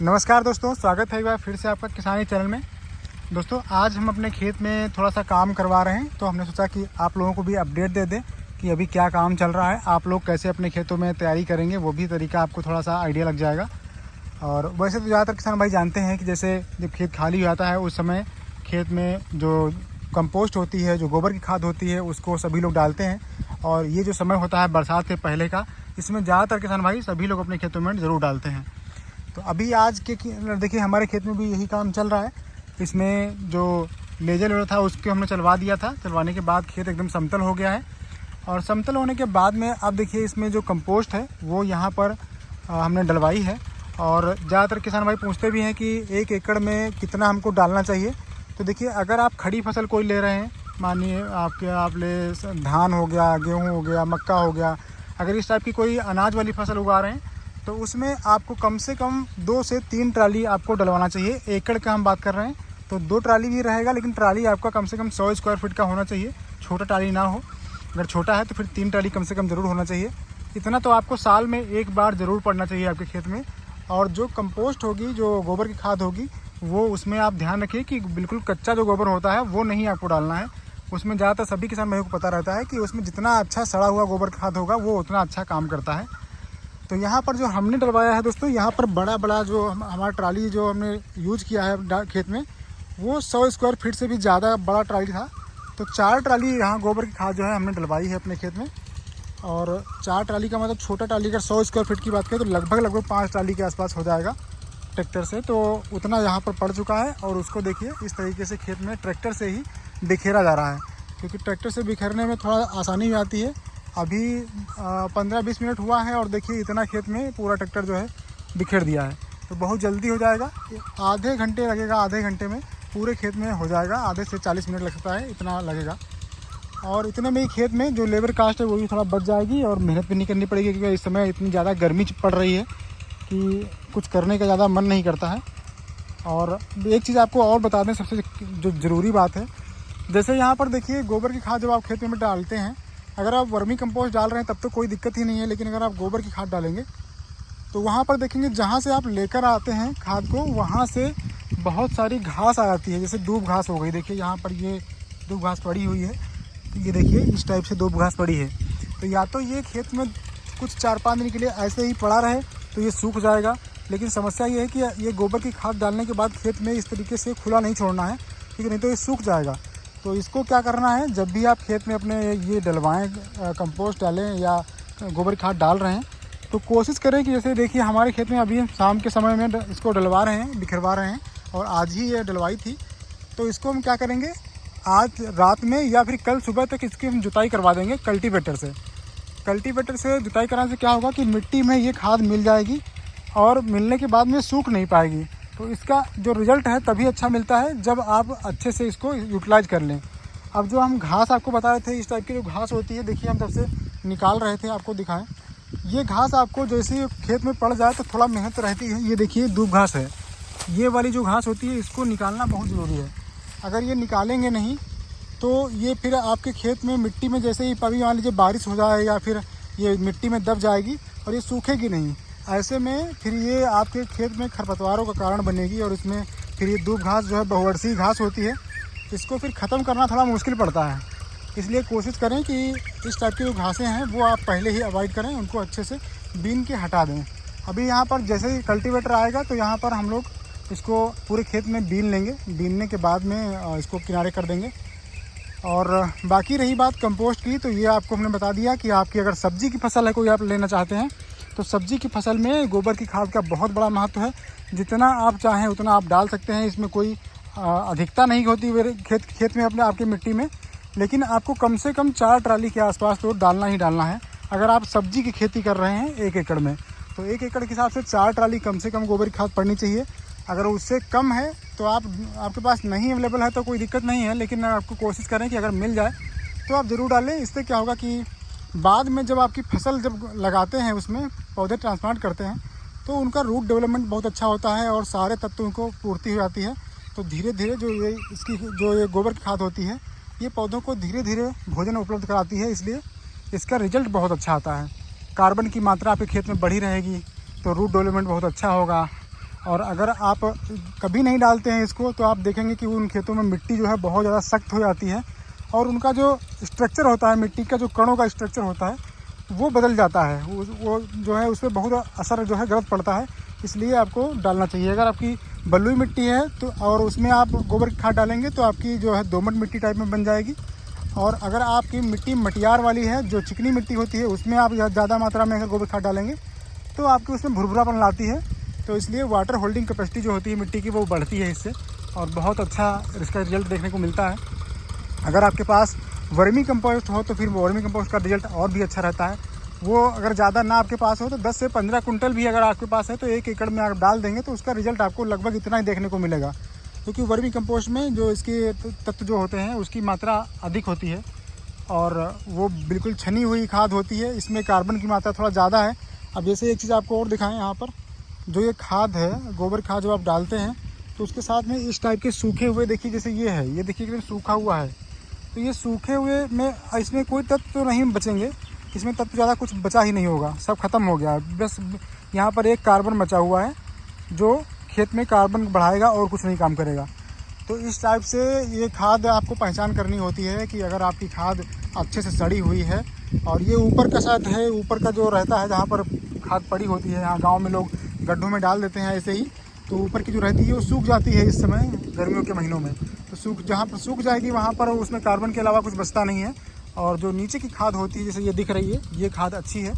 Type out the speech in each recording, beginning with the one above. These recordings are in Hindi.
नमस्कार दोस्तों, स्वागत है एक बार फिर से आपका किसानी चैनल में। दोस्तों आज हम अपने खेत में थोड़ा सा काम करवा रहे हैं, तो हमने सोचा कि आप लोगों को भी अपडेट दे दें कि अभी क्या काम चल रहा है, आप लोग कैसे अपने खेतों में तैयारी करेंगे, वो भी तरीका आपको थोड़ा सा आइडिया लग जाएगा। और वैसे तो ज़्यादातर किसान भाई जानते हैं कि जैसे जब खेत खाली हो जाता है उस समय खेत में जो कंपोस्ट होती है, जो गोबर की खाद होती है, उसको सभी लोग डालते हैं। और ये जो समय होता है बरसात के पहले का, इसमें ज़्यादातर किसान भाई सभी लोग अपने खेतों में ज़रूर डालते हैं। तो अभी आज के देखिए हमारे खेत में भी यही काम चल रहा है। इसमें जो लेजर वेजर था उसको हमने चलवा दिया था। चलवाने के बाद खेत एकदम समतल हो गया है। और समतल होने के बाद में अब देखिए इसमें जो कंपोस्ट है वो यहाँ पर हमने डलवाई है। और ज़्यादातर किसान भाई पूछते भी हैं कि 1 एकड़ में कितना हमको डालना चाहिए। तो देखिए अगर आप खड़ी फसल कोई ले रहे हैं, मानिए आप ले धान हो गया, गेहूँ हो गया, मक्का हो गया, अगर इस टाइप की कोई अनाज वाली फसल उगा रहे हैं तो उसमें आपको कम से कम 2 से 3 ट्राली आपको डलवाना चाहिए। एकड़ का हम बात कर रहे हैं तो 2 ट्राली भी रहेगा, लेकिन ट्राली आपका कम से कम 100 स्क्वायर फीट का होना चाहिए। छोटा ट्राली ना हो, अगर छोटा है तो फिर 3 ट्राली कम से कम ज़रूर होना चाहिए। इतना तो आपको साल में एक बार ज़रूर पड़ना चाहिए आपके खेत में। और जो कंपोस्ट होगी, जो गोबर की खाद होगी, वो उसमें आप ध्यान रखिए कि बिल्कुल कच्चा जो गोबर होता है वो नहीं आपको डालना है। उसमें ज़्यादातर सभी किसान भाइयों को पता रहता है कि उसमें जितना अच्छा सड़ा हुआ गोबर खाद होगा वो उतना अच्छा काम करता है। तो यहाँ पर जो हमने डलवाया है दोस्तों, यहाँ पर बड़ा जो हमारा ट्राली जो हमने यूज किया है खेत में, वो 100 स्क्वायर फीट से भी ज़्यादा बड़ा ट्राली था। तो 4 ट्राली यहाँ गोबर की खाद जो है हमने डलवाई है अपने खेत में। और 4 ट्राली का मतलब छोटा ट्राली अगर 100 स्क्वायर फीट की बात करें तो लगभग 5 ट्राली के आसपास हो जाएगा ट्रैक्टर से। तो उतना यहाँ पर पड़ चुका है। और उसको देखिए इस तरीके से खेत में ट्रैक्टर से ही बिखेरा जा रहा है, क्योंकि ट्रैक्टर से बिखेरने में थोड़ा आसानी भी आती है। अभी 15-20 मिनट हुआ है और देखिए इतना खेत में पूरा ट्रैक्टर जो है बिखेर दिया है। तो बहुत जल्दी हो जाएगा, आधे घंटे लगेगा, आधे घंटे में पूरे खेत में हो जाएगा। आधे से 40 मिनट लग सकता है, इतना लगेगा। और इतने में ही खेत में जो लेबर कास्ट है वो भी थोड़ा बच जाएगी और मेहनत भी नहीं करनी पड़ेगी, क्योंकि इस समय इतनी ज़्यादा गर्मी पड़ रही है कि कुछ करने का ज़्यादा मन नहीं करता है। और एक चीज़ आपको और बता दें, सबसे जो ज़रूरी बात है, जैसे यहाँ पर देखिए गोबर की खाद जब आप खेत में डालते हैं, अगर आप वर्मी कंपोस्ट डाल रहे हैं तब तो कोई दिक्कत ही नहीं है। लेकिन अगर आप गोबर की खाद डालेंगे तो वहाँ पर देखेंगे जहाँ से आप लेकर आते हैं खाद को, वहाँ से बहुत सारी घास आ जाती है। जैसे दूब घास हो गई, देखिए यहाँ पर ये दूब घास पड़ी हुई है, ये देखिए इस टाइप से दूब घास पड़ी है। तो या तो ये खेत में कुछ 4-5 दिन के लिए ऐसे ही पड़ा रहे तो ये सूख जाएगा। लेकिन समस्या ये है कि ये गोबर की खाद डालने के बाद खेत में इस तरीके से खुला नहीं छोड़ना है, ठीक है, नहीं तो ये सूख जाएगा। तो इसको क्या करना है, जब भी आप खेत में अपने ये डलवाएं, कंपोस्ट डालें या गोबर खाद डाल रहे हैं, तो कोशिश करें कि जैसे देखिए हमारे खेत में अभी हम शाम के समय में इसको डलवा रहे हैं, बिखरवा रहे हैं, और आज ही ये डलवाई थी। तो इसको हम क्या करेंगे, आज रात में या फिर कल सुबह तक इसकी हम जुताई करवा देंगे कल्टीवेटर से। कल्टीवेटर से जुताई कराने से क्या होगा कि मिट्टी में ये खाद मिल जाएगी और मिलने के बाद में सूख नहीं पाएगी। तो इसका जो रिज़ल्ट है तभी अच्छा मिलता है जब आप अच्छे से इसको यूटिलाइज कर लें। अब जो हम घास आपको बता रहे थे, इस टाइप की जो घास होती है, देखिए हम सबसे निकाल रहे थे, आपको दिखाएं। ये घास आपको जैसे खेत में पड़ जाए तो थोड़ा मेहनत रहती है। ये देखिए दूब घास है, ये वाली जो घास होती है इसको निकालना बहुत ज़रूरी है। अगर ये निकालेंगे नहीं तो ये फिर आपके खेत में मिट्टी में जैसे ही कभी मान लीजिए बारिश हो जाए या फिर ये मिट्टी में दब जाएगी और ये सूखेगी नहीं। ऐसे में फिर ये आपके खेत में खरपतवारों का कारण बनेगी और इसमें फिर ये दूब घास जो है बहुवर्षीय घास होती है, इसको फिर ख़त्म करना थोड़ा मुश्किल पड़ता है। इसलिए कोशिश करें कि इस टाइप की जो घासें हैं वो आप पहले ही अवॉइड करें, उनको अच्छे से बीन के हटा दें। अभी यहाँ पर जैसे ही कल्टीवेटर आएगा तो यहाँ पर हम लोग इसको पूरे खेत में बीन लेंगे। बीनने के बाद में इसको किनारे कर देंगे। और बाकी रही बात कंपोस्ट की, तो ये आपको हमने बता दिया कि आपकी अगर सब्ज़ी की फसल है कोई आप लेना चाहते हैं तो सब्ज़ी की फसल में गोबर की खाद का बहुत बड़ा महत्व है। जितना आप चाहें उतना आप डाल सकते हैं, इसमें कोई अधिकता नहीं होती खेत में अपने आपकी मिट्टी में। लेकिन आपको कम से कम 4 ट्राली के आसपास तो डालना ही डालना है। अगर आप सब्ज़ी की खेती कर रहे हैं 1 एकड़ में, तो 1 एकड़ के हिसाब से 4 ट्राली कम से कम गोबर की खाद पड़नी चाहिए। अगर उससे कम है तो आपके पास नहीं अवेलेबल है तो कोई दिक्कत नहीं है, लेकिन आपको कोशिश करें कि अगर मिल जाए तो आप ज़रूर डालें। इससे क्या होगा कि बाद में जब आपकी फसल जब लगाते हैं, उसमें पौधे ट्रांसप्लांट करते हैं, तो उनका रूट डेवलपमेंट बहुत अच्छा होता है और सारे तत्वों को पूर्ति हो जाती है। तो धीरे धीरे जो ये गोबर की खाद होती है, ये पौधों को धीरे धीरे भोजन उपलब्ध कराती है, इसलिए इसका रिजल्ट बहुत अच्छा आता है। कार्बन की मात्रा आपके खेत में बढ़ी रहेगी तो रूट डेवलपमेंट बहुत अच्छा होगा। और अगर आप कभी नहीं डालते हैं इसको तो आप देखेंगे कि उन खेतों में मिट्टी जो है बहुत ज़्यादा सख्त हो जाती है और उनका जो स्ट्रक्चर होता है, मिट्टी का जो कणों का स्ट्रक्चर होता है वो बदल जाता है। वो जो है उस पर बहुत असर जो है गलत पड़ता है, इसलिए आपको डालना चाहिए। अगर आपकी बलुई मिट्टी है तो और उसमें आप गोबर की खाद डालेंगे तो आपकी जो है दोमट मिट्टी टाइप में बन जाएगी। और अगर आपकी मिट्टी मटियार वाली है, जो चिकनी मिट्टी होती है, उसमें आप ज़्यादा मात्रा में अगर गोबर खाद डालेंगे तो आपकी उसमें भुरभुरापन लाती है। तो इसलिए वाटर होल्डिंग कैपेसिटी जो होती है मिट्टी की वो बढ़ती है इससे, और बहुत अच्छा इसका रिजल्ट देखने को मिलता है। अगर आपके पास वर्मी कंपोस्ट हो तो फिर वर्मी कंपोस्ट का रिजल्ट और भी अच्छा रहता है। वो अगर ज़्यादा ना आपके पास हो तो 10 से 15 कुंटल भी अगर आपके पास है तो 1 एकड़ में आप डाल देंगे तो उसका रिजल्ट आपको लगभग इतना ही देखने को मिलेगा, क्योंकि वर्मी कंपोस्ट में जो इसके तत्व जो होते हैं उसकी मात्रा अधिक होती है और वो बिल्कुल छनी हुई खाद होती है। इसमें कार्बन की मात्रा थोड़ा ज़्यादा है। अब जैसे एक चीज़ आपको और दिखाएं, यहाँ पर जो ये खाद है, गोबर खाद जो आप डालते हैं तो उसके साथ में इस टाइप के सूखे हुए, देखिए जैसे ये है, ये देखिए एकदम सूखा हुआ है। तो ये सूखे हुए में इसमें कोई तत्व तो नहीं बचेंगे, इसमें तत्व ज़्यादा कुछ बचा ही नहीं होगा, सब खत्म हो गया। बस यहाँ पर एक कार्बन बचा हुआ है जो खेत में कार्बन बढ़ाएगा और कुछ नहीं काम करेगा। तो इस टाइप से ये खाद आपको पहचान करनी होती है कि अगर आपकी खाद अच्छे से सड़ी हुई है और ये ऊपर का शायद है, ऊपर का जो रहता है जहाँ पर खाद पड़ी होती है, यहाँ गाँव में लोग गड्ढों में डाल देते हैं ऐसे ही, तो ऊपर की जो रहती है वो सूख जाती है इस समय गर्मियों के महीनों में। तो जहाँ पर सूख जाएगी वहाँ पर उसमें कार्बन के अलावा कुछ बचता नहीं है। और जो नीचे की खाद होती है जैसे ये दिख रही है, ये खाद अच्छी है,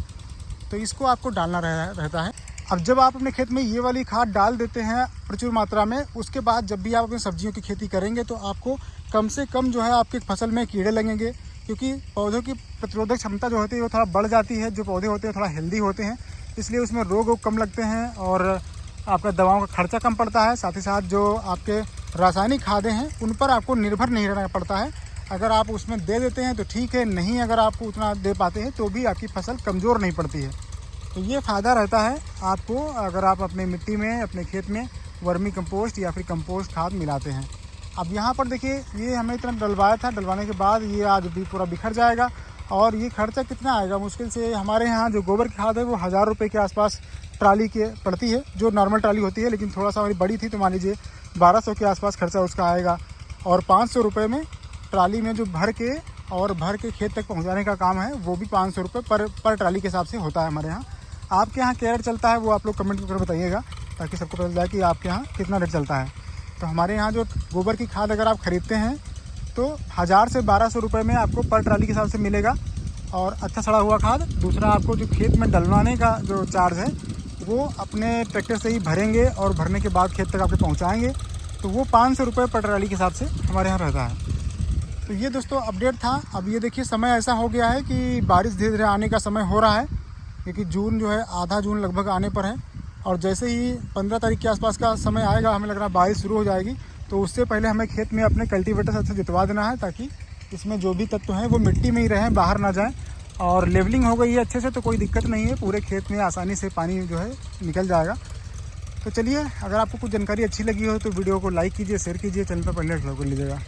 तो इसको आपको डालना रहता है। अब जब आप अपने खेत में ये वाली खाद डाल देते हैं प्रचुर मात्रा में, उसके बाद जब भी आप अपनी सब्जियों की खेती करेंगे तो आपको कम से कम जो है आपकी फसल में कीड़े लगेंगे, क्योंकि पौधों की प्रतिरोधक क्षमता जो होती है वो थोड़ा बढ़ जाती है। जो पौधे होते हैं थोड़ा हेल्दी होते हैं, इसलिए उसमें रोग कम लगते हैं और आपका दवाओं का खर्चा कम पड़ता है। साथ ही साथ जो आपके रासायनिक खादें हैं उन पर आपको निर्भर नहीं रहना पड़ता है। अगर आप उसमें दे देते हैं तो ठीक है, नहीं अगर आपको उतना दे पाते हैं तो भी आपकी फसल कमज़ोर नहीं पड़ती है। तो ये फ़ायदा रहता है आपको अगर आप अपने मिट्टी में, अपने खेत में वर्मी कंपोस्ट या फिर कंपोस्ट खाद मिलाते हैं। अब यहाँ पर देखिए ये हमने इतना डलवाया था, डलवाने के बाद ये आज भी पूरा बिखर जाएगा। और ये खर्चा कितना आएगा, मुश्किल से हमारे यहाँ जो गोबर की खाद है वो 1000 रुपये के आसपास ट्राली के पड़ती है, जो नॉर्मल ट्राली होती है, लेकिन थोड़ा सा हमारी बड़ी थी तो मान लीजिए 1200 के आसपास खर्चा उसका आएगा। और 500 रुपये में ट्राली में जो भर के खेत तक पहुंचाने का काम है वो भी 500 रुपये पर ट्राली के हिसाब से होता है हमारे यहाँ। आपके यहाँ क्या रेट चलता है वो आप लोग कमेंट करके बताइएगा, ताकि सबको पता चल जाए कि आपके यहाँ कितना रेट चलता है। तो हमारे यहाँ जो गोबर की खाद अगर आप ख़रीदते हैं तो 1000 से 1200 रुपये में आपको पर ट्राली के हिसाब से मिलेगा। और अच्छा सड़ा हुआ खाद दूसरा आपको जो खेत में डलवाने का जो चार्ज है वो अपने ट्रैक्टर से ही भरेंगे और भरने के बाद खेत तक आपके पहुँचाएँगे, तो वो 500 रुपये पर ट्राली के हिसाब से हमारे यहाँ रहता है। तो ये दोस्तों अपडेट था। अब ये देखिए समय ऐसा हो गया है कि बारिश धीरे धीरे आने का समय हो रहा है, क्योंकि जून जो है आधा जून लगभग आने पर है। और जैसे ही 15 तारीख के आसपास का समय आएगा, हमें लग रहा है बारिश शुरू हो जाएगी, तो उससे पहले हमें खेत में अपने कल्टीवेटर से जितवा देना है, ताकि इसमें जो भी तत्व हैं वो मिट्टी में ही रहें, बाहर ना जाएं। और लेवलिंग हो गई है अच्छे से तो कोई दिक्कत नहीं है, पूरे खेत में आसानी से पानी जो है निकल जाएगा। तो चलिए, अगर आपको कुछ जानकारी अच्छी लगी हो तो वीडियो को लाइक कीजिए, शेयर कीजिए, चैनल पर पहले कर लीजिएगा।